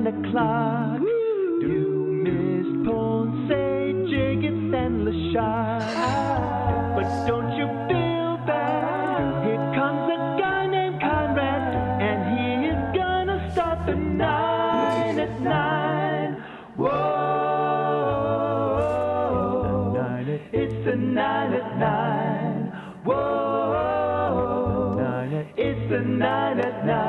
9 o'clock. Do Miss Ponce, Jacobs, and LaShawn. But don't you feel bad? Here comes a guy named Conrad, and he is gonna start the 9 at 9. Whoa. It's the 9 at 9. Whoa. It's the 9 at 9.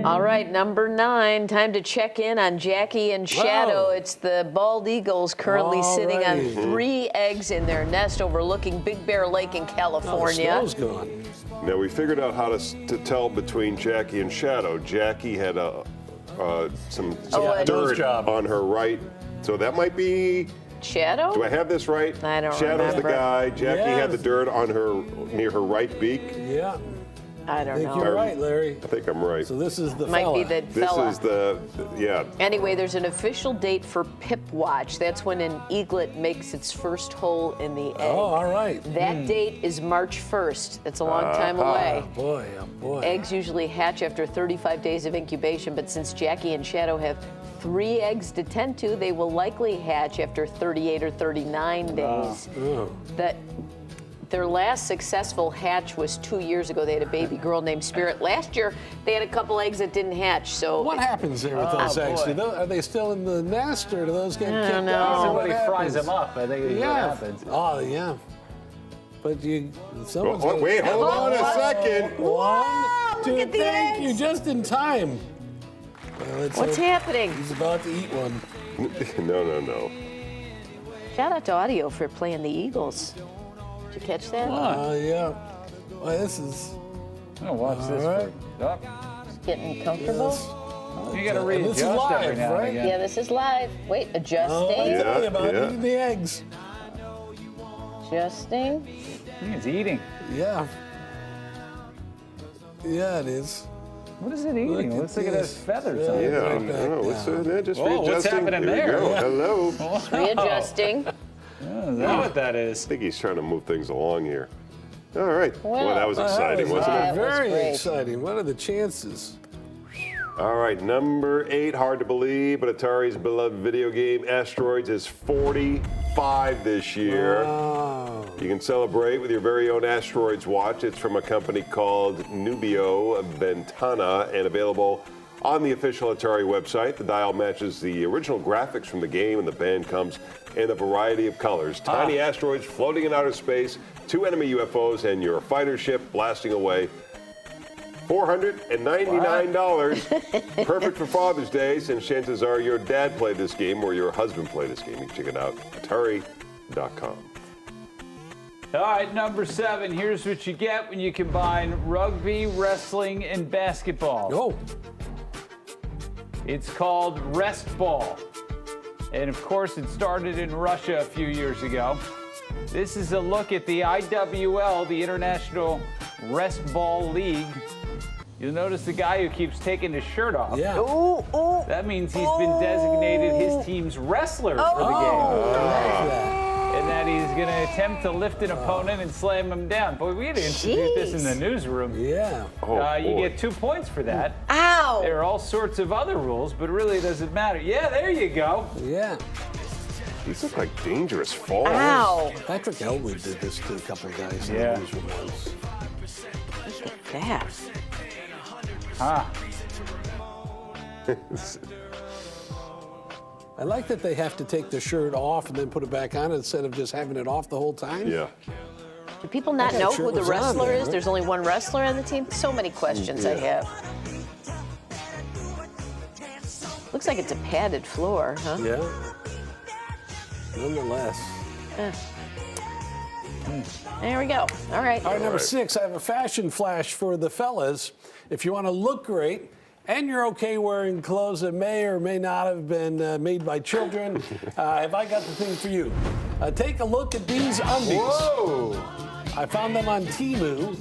All right, number 9. Time to check in on Jackie and Shadow. Whoa. It's the bald eagles currently sitting on 3 eggs in their nest overlooking Big Bear Lake in California. The snow's gone. Now, we figured out how to tell between Jackie and Shadow. Jackie had some dirt on her right, so that might be... Shadow? Do I have this right? I don't Shadow's remember. the guy. Jackie had the dirt on her near her right beak. Yeah. I don't I think know. you're right, Larry. I think I'm right. So this is the Might fella. be the This fella. is the yeah. Anyway, there's an official date for Pip Watch. That's when an eaglet makes its first hole in the egg. Oh, all right. That date is March 1st. That's a long time away. Boy, oh boy. Eggs usually hatch after 35 days of incubation, but since Jackie and Shadow have 3 eggs to tend to, they will likely hatch after 38 or 39 days. Their last successful hatch was 2 years ago. They had a baby girl named Spirit. Last year, they had a couple eggs that didn't hatch. So What happens there with those eggs? Are they still in the nest, or do those get kicked don't know. out? Somebody What fries happens? them up. I think is what happens. Oh, yeah. But someone's Oh, wait, hold on a second. One, two, look at the thank eggs. you, just in time. Well, let's what's hope happening? He's about to eat one. No. Shout out to Audio for playing the Eagles. Did you catch that? Yeah. Well, this is. Oh, watch this. All right. Getting comfortable? You got to And this is readjust live, every now right? and again. Yeah, this is live. Wait, Oh, adjusting. I tell you about Yeah. eating the eggs. Adjusting. I think it's eating. Yeah. Yeah, it is. What is it eating? Look Looks at like it has this. feathers on it. Yeah, I Right back know. What's down. that? Just Whoa, what's readjusting. happening Here we there? go. Yeah. Hello. Readjusting. Is that what that is? I think he's trying to move things along here. All right. Well, Well, that was exciting, wasn't That it? was Very great. exciting. What are the chances? All right, number 8, hard to believe, but Atari's beloved video game Asteroids is 45 this year. Oh. You can celebrate with your very own Asteroids watch. It's from a company called Nubio Ventana and available on the official Atari website. The dial matches the original graphics from the game, and the band comes in a variety of colors. Tiny asteroids floating in outer space, 2 enemy UFOs, and your fighter ship blasting away. $499. Perfect for Father's Day, since chances are your dad played this game or your husband played this game. You can check it out, Atari.com. All right, number 7. Here's what you get when you combine rugby, wrestling, and basketball. Oh. It's called Rest Ball. And of course, it started in Russia a few years ago. This is a look at the IWL, the International Rest Ball League. You'll notice the guy who keeps taking his shirt off. Yeah. That means he's been designated his team's wrestler for the game. And that he's going to attempt to lift an opponent and slam him down. Boy, we had to institute this in the newsroom. Yeah. You get 2 points for that. Ow! There are all sorts of other rules, but it really doesn't matter. Yeah, there you go. Yeah. These look like dangerous falls. Ow! Patrick Elwood did this to a couple of guys in Yeah. the newsroom once. Look at that. I like that they have to take the shirt off and then put it back on instead of just having it off the whole time. Yeah. Do people not That know shirt who the was on wrestler there, is? right? There's only one wrestler on the team. So many questions I have. Looks like it's a padded floor, huh? Yeah. Nonetheless. There we go. All right. All right, number 6, I have a fashion flash for the fellas. If you want to look great and you're okay wearing clothes that may or may not have been made by children, have I got the thing for you. Take a look at these undies. Whoa! I found them on Temu.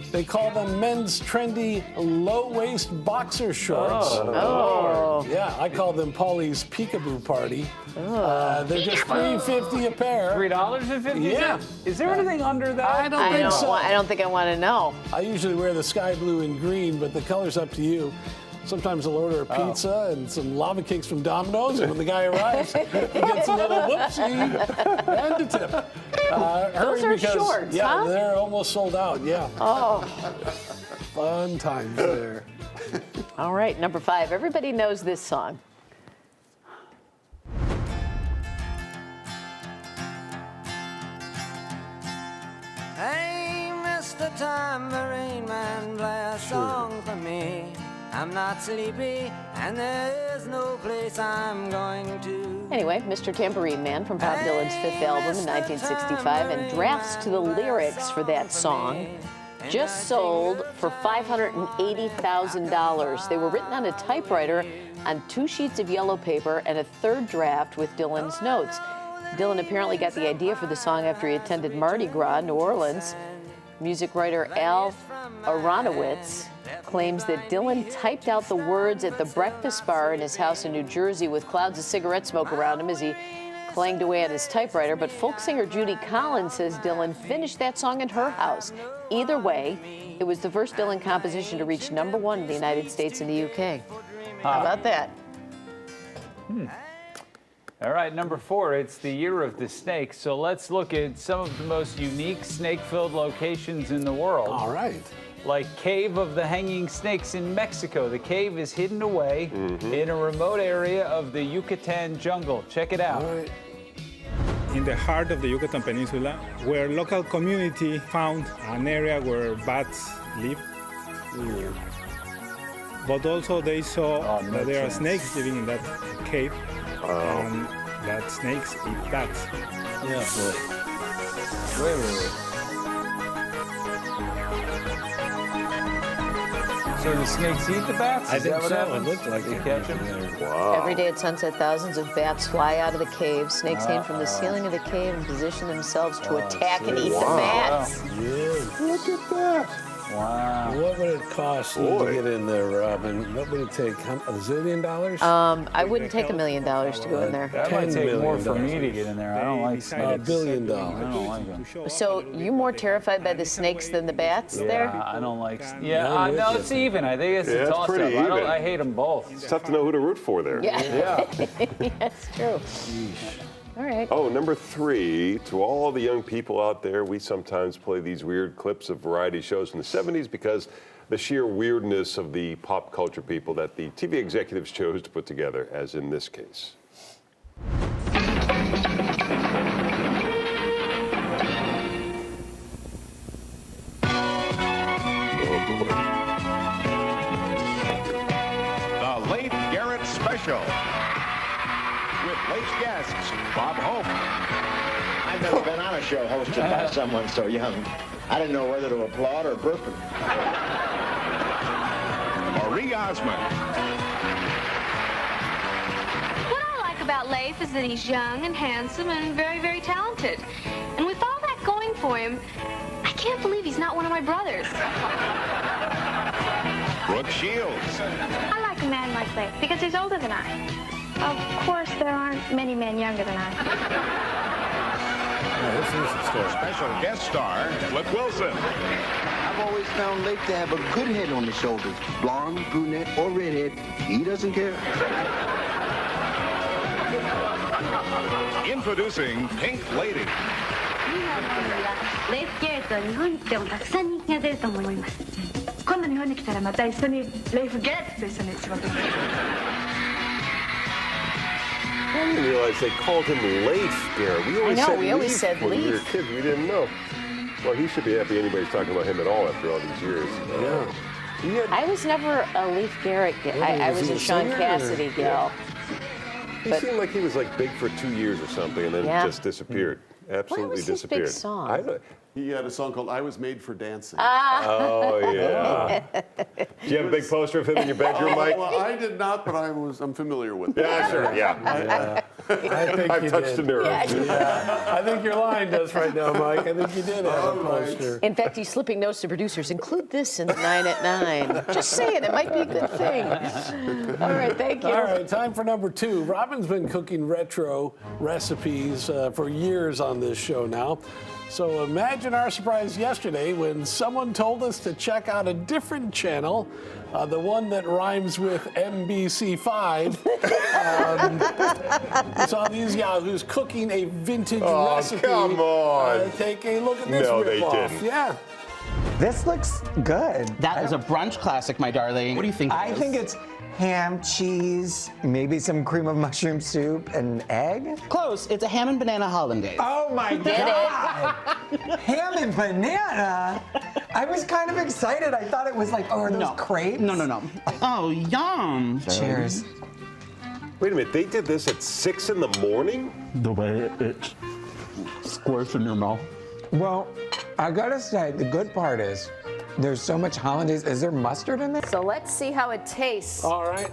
They call them men's trendy low-waist boxer shorts. Oh. Yeah, I call them Paulie's Peekaboo Party. They're just $3.50 a pair. $3.50? Yeah. Is there anything under that? I don't think so. I don't think I want to know. I usually wear the sky blue and green, but the color's up to you. Sometimes they'll order a pizza and some lava cakes from Domino's, and when the guy arrives, he gets a little whoopsie and a tip. Those Hurry are shorts, yeah, huh? they're almost sold out. Yeah. Oh. Fun times there. All right, number 5. Everybody knows this song. Hey, Mr. Tambourine Man, play a song for me. I'm not sleepy, and there's no place I'm going to. Anyway, Mr. Tambourine Man from Bob Dylan's 5th album in 1965, and drafts to the lyrics for that song just sold for $580,000. They were written on a typewriter on 2 sheets of yellow paper and a 3rd draft with Dylan's notes. Dylan apparently got the idea for the song after he attended Mardi Gras, New Orleans. Music writer Al Aronowitz claims that Dylan typed out the words at the breakfast bar in his house in New Jersey with clouds of cigarette smoke around him as he clanged away at his typewriter. But folk singer Judy Collins says Dylan finished that song in her house. Either way, it was the first Dylan composition to reach #1 in the United States and the UK. How about that? All right, number 4, it's the year of the snake. So let's look at some of the most unique snake-filled locations in the world. All right. Like Cave of the Hanging Snakes in Mexico. The cave is hidden away in a remote area of the Yucatan jungle. Check it out. All right. In the heart of the Yucatan Peninsula, where local community found an area where bats live. But also they saw that there are snakes living in that cave. And that snakes eat bats. Yeah. Wait. So the snakes eat the bats? I Is think that what so. happens? It looked like They it. catch them? Every day at sunset, thousands of bats fly out of the cave. Snakes hang from the ceiling of the cave and position themselves to attack and eat the bats. Yeah. Look at that. Wow. What would it cost you to get in there, Robin? What would it take? $1 zillion? I wouldn't take $1 million to go in there. That might $10 take more million. for me to get in there. I don't like snakes. $1 billion. I don't like them. So you more terrified by the snakes than the bats there? Yeah, I don't like. No, No, it's even. I think it's Yeah, a it's toss-up. pretty even. I hate them both. It's tough to know who to root for there. Yeah, that's true. All right. Oh, number 3, to all the young people out there, we sometimes play these weird clips of variety shows in the 70s because the sheer weirdness of the pop culture people that the TV executives chose to put together, as in this case. The Leif Garrett Special with Leif's guests, Bob Hope. I've never been on a show hosted by someone so young. I didn't know whether to applaud or burp him. Marie Osmond. What I like about Leif is that he's young and handsome and very, very talented. And with all that going for him, I can't believe he's not one of my brothers. Brooke Shields. I like a man like Leif because he's older than I. Of course, there aren't many men younger than I. Special guest star, Flip Wilson. I've always found Leif to have a good head on his shoulders. Blonde, brunette, or redhead, he doesn't care. Introducing Pink Lady. レイフ・ゲーレットは日本に来てもたくさん人気が出ると思います。今度日本に来たらまた一緒にレイフ・ゲーレットと一緒に仕事する。 I didn't realize they called him Leif Garrett. We always know, said we always Leif said when we were Leif. kids. We didn't know. Well, he should be happy anybody's talking about him at all after all these years. Yeah. He had, I was never a Leif Garrett gal. I was was he a a Sean singer, or- Cassidy gal. he seemed like he was like big for 2 years or something and then Yeah. just disappeared. Absolutely was his big disappeared. song? I don't- He had a song called I Was Made for Dancing. Oh, yeah. Do you have a big poster of him in your bedroom, Mike? Well, I did not, but I'm familiar with it. Yeah, sure, yeah. I think I've you touched did. a nerve. I think your line does right now, Mike. I think you did have a poster. In fact, he's slipping notes to producers. Include this in the 9 at 9. Just saying, it might be a good thing. All right, thank you. All right, time for number 2. Robin's been cooking retro recipes for years on this show now. So imagine our surprise yesterday when someone told us to check out a different channel, the one that rhymes with MBC5. We saw these yahoos cooking a vintage recipe. Come on. Take a look at this No, they ripoff. didn't. Yeah. This looks good. That is a brunch classic, my darling. What do you think? I think it's ham, cheese, maybe some cream of mushroom soup, and egg. Close. It's a ham and banana hollandaise. Oh my God! Ham and banana? I was kind of excited. I thought it was like, oh, are those crepes? No. Oh, yum. Cheers. Wait a minute, they did this at 6 in the morning? The way it squirts in your mouth. Well, I gotta say, the good part is there's so much hollandaise. Is there mustard in there? So let's see how it tastes. All right.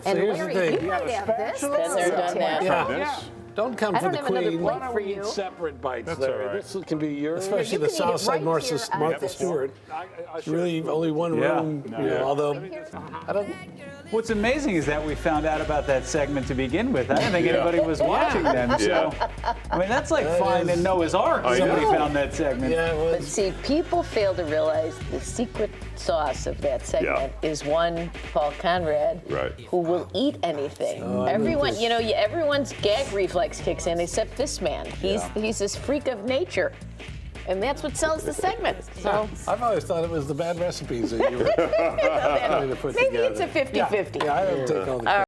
So And here's Larry, the thing. you might have this. spatula? This is Done that. Yeah. Don't come I for don't the have another queen. plate for you. Separate bites That's there. all right. This can be yours. Especially You the can eat South it Side right Martha, here at Martha this. Stewart. It's really only one Yeah. room. You know, although I don't. What's amazing is that we found out about that segment to begin with. I didn't think anybody was watching then. So, I mean, that's like finding Noah's Ark. Somebody found that segment. Yeah, it But was. see, people fail to realize the secret sauce of that segment is one Paul Conrad who will eat anything. Everyone, you know, everyone's gag reflex kicks in except this man. He's this freak of nature. And that's what sells the segment. So I've always thought it was the bad recipes that you were trying to put maybe together. it's a 50-50. Yeah, I don't take all the